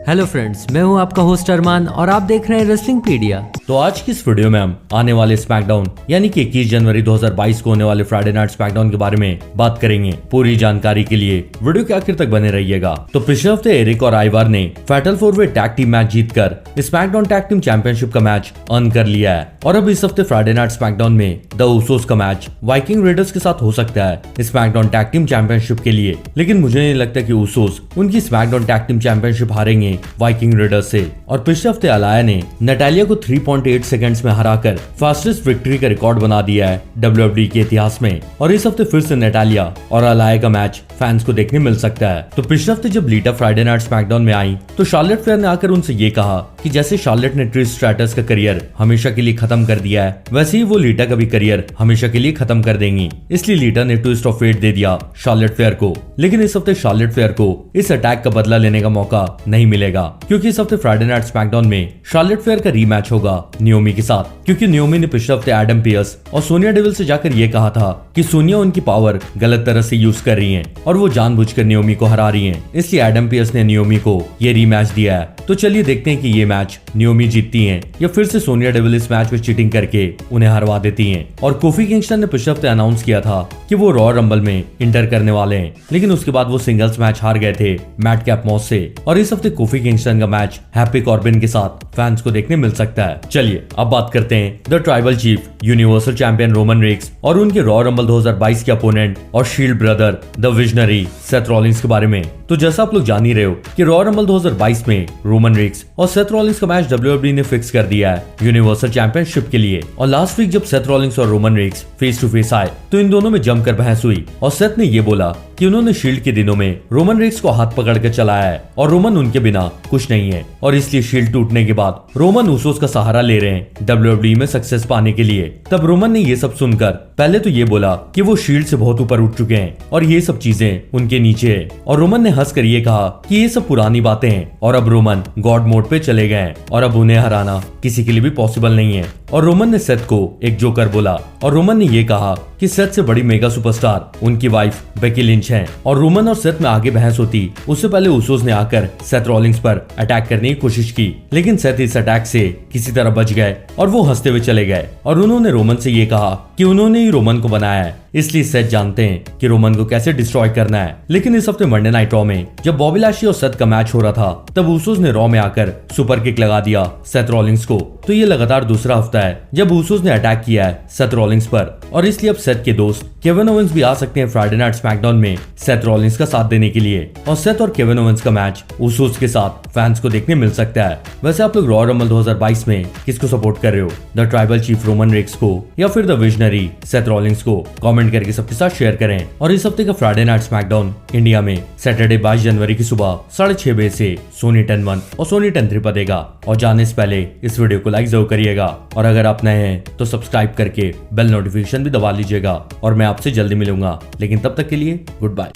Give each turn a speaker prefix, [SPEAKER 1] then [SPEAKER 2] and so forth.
[SPEAKER 1] Hello friends, मैं हूं आपका होस्ट अरमान और आप देख रहे हैं रेसलिंग पीडिया।
[SPEAKER 2] तो आज की इस वीडियो में हम आने वाले स्मैकडाउन यानी कि 21 जनवरी 2022 को होने वाले फ्राइडे नाइट स्मैकडाउन के बारे में बात करेंगे। पूरी जानकारी के लिए वीडियो के आखिर तक बने रहिएगा। तो पिछले हफ्ते एरिक और आइवार ने फैटल 4-वे टैग टीम मैच जीतकर स्मैकडाउन टैग टीम चैंपियनशिप का मैच अर्न कर लिया है और अब इस हफ्ते फ्राइडे नाइट स्मैकडाउन में द उसोस का मैच वाइकिंग रेडर्स के साथ हो सकता है स्मैकडाउन टैग टीम चैंपियनशिप के लिए। लेकिन मुझे नहीं लगता कि उसोस उनकी स्मैकडाउन टैग टीम चैंपियनशिप हारेंगे वाइकिंग रेडर्स से। और पिछले हफ्ते अलाया ने नटालिया को 3.8 सेकंड्स में हराकर फास्टेस्ट विक्ट्री का रिकॉर्ड बना दिया है WWE के इतिहास में। और इस हफ्ते फिर से नटालिया और अलाया का मैच फैंस को देखने मिल सकता है। तो पिछले हफ्ते जब लीटा फ्राइडे नाइट स्मैकडाउन में आई तो शार्लेट फ्लेयर ने आकर उनसे ये कहा कि जैसे शार्लेट ने ट्रिश स्ट्रैटस का करियर हमेशा के लिए खत्म कर दिया है, वैसे ही वो लीटा का भी करियर हमेशा के लिए खत्म कर देंगी। इसलिए लीटा ने ट्विस्ट ऑफ फेट दे दिया शार्लेट फ्लेयर को। लेकिन इस हफ्ते शार्लेट फ्लेयर को इस अटैक का बदला लेने का मौका नहीं मिलेगा, क्योंकि इस हफ्ते फ्राइडे नाइट स्मैकडाउन में शार्लेट फ्लेयर का रीमैच होगा नियोमी के साथ। क्योंकि नियोमी ने पिछले हफ्ते एडम पियर्स और सोनिया डेविल से जाकर ये कहा था कि सोनिया उनकी पावर गलत तरह से यूज कर रही हैं और वो जानबूझकर नियोमी को हरा रही हैं। इसलिए एडम पियर्स ने नियोमी को ये रीमैच दिया है। तो चलिए देखते हैं कि ये मैच नियोमी जीतती हैं या फिर से सोनिया डेविल इस मैच में चीटिंग करके उन्हें हरवा देती हैं। और कोफी किंगस्टन ने पिछले हफ्ते अनाउंस किया था कि वो रॉ रंबल में इंटर करने वाले हैं, लेकिन उसके बाद वो सिंगल्स मैच हार गए थे मैट कैप मॉस से। और इस हफ्ते कोफी किंगस्टन का मैच हैप्पी कॉर्बिन के साथ फैंस को देखने मिल सकता है। चलिए अब बात करते हैं the tribal chief universal champion Roman Reigns और उनके रॉ रंबल 2022 के अपोनेंट और Shield brother the visionary Seth Rollins के बारे में। तो जैसा आप लोग जान ही रहे हो कि रॉ रंबल 2022 में रोमन रेक्स और सेथ रॉलिंस का मैच WWE ने फिक्स कर दिया है यूनिवर्सल चैंपियनशिप के लिए। और लास्ट वीक जब सेथ रॉलिंस और Roman Reigns face to face आए तो इन दोनों में जमकर बहस हुई और सेथ ने ये बोला कि उन्होंने शील्ड के दिनों में रोमन रेक्स को हाथ पकड़ कर चलाया है और रोमन उनके बिना कुछ नहीं है। और इसलिए शील्ड टूटने के बाद रोमन उसूस का सहारा ले रहे हैं WWE में सक्सेस पाने के लिए। तब रोमन ने ये सब सुनकर पहले तो ये बोला कि वो शील्ड से बहुत ऊपर उठ चुके हैं और ये सब चीजें उनके नीचे है। और रोमन ने हंसकर ये कहा कि ये सब पुरानी बातें हैं और अब रोमन गॉड मोड पे चले गए हैं और अब उन्हें हराना किसी के लिए भी पॉसिबल नहीं है। और रोमन ने सेथ को एक जोकर बोला और रोमन ने ये कहा कि सेथ से बड़ी मेगा सुपरस्टार उनकी वाइफ बेकी लिंच हैं। और रोमन और सेथ में आगे बहस होती उससे पहले उसूस ने आकर सेथ रॉलिंस पर अटैक करने की कोशिश की, लेकिन सेथ इस अटैक से किसी तरह बच गए और वो हंसते हुए चले गए। और उन्होंने रोमन से ये कहा कि उन्होंने ही रोमन को बनाया है, इसलिए सेथ जानते हैं कि रोमन को कैसे डिस्ट्रॉय करना है। लेकिन इस हफ्ते मंडे नाइट रॉ में जब बॉबी लैशली और सेथ का मैच हो रहा था तब उसूस ने रॉ में आकर सुपर किक लगा दिया सेथ रॉलिंस को। तो ये लगातार दूसरा हफ्ता है जब उसूस ने अटैक किया है सेथ रॉलिंस पर। और इसलिए अब सेथ के दोस्त केविन ओवेंस भी आ सकते हैं फ्राइडे नाइट स्मैकडाउन में सेथ रॉलिंस का साथ देने के लिए। और सेथ और केविन ओवेंस का मैच उसूस के साथ फैंस को देखने मिल सकता है। वैसे आप लोग रॉ रंबल 2022 में किसको सपोर्ट कर रहे हो, the tribal chief Roman Reigns को या फिर द विजनरी सेथ रॉलिंस को? कमेंट करके सबके साथ शेयर करें। और इस हफ्ते का फ्राइडे नाइट स्मैकडाउन इंडिया में सैटरडे 22 जनवरी की सुबह 6:30 बजे से सोनी 10-1 और सोनी 10-3 पर देगा। और जाने से पहले इस वीडियो को लाइक जरूर करिएगा और अगर आप नए हैं तो सब्सक्राइब करके बेल नोटिफिकेशन भी दबा लीजिएगा। और मैं आपसे जल्दी मिलूंगा, लेकिन तब तक के लिए गुड बाय।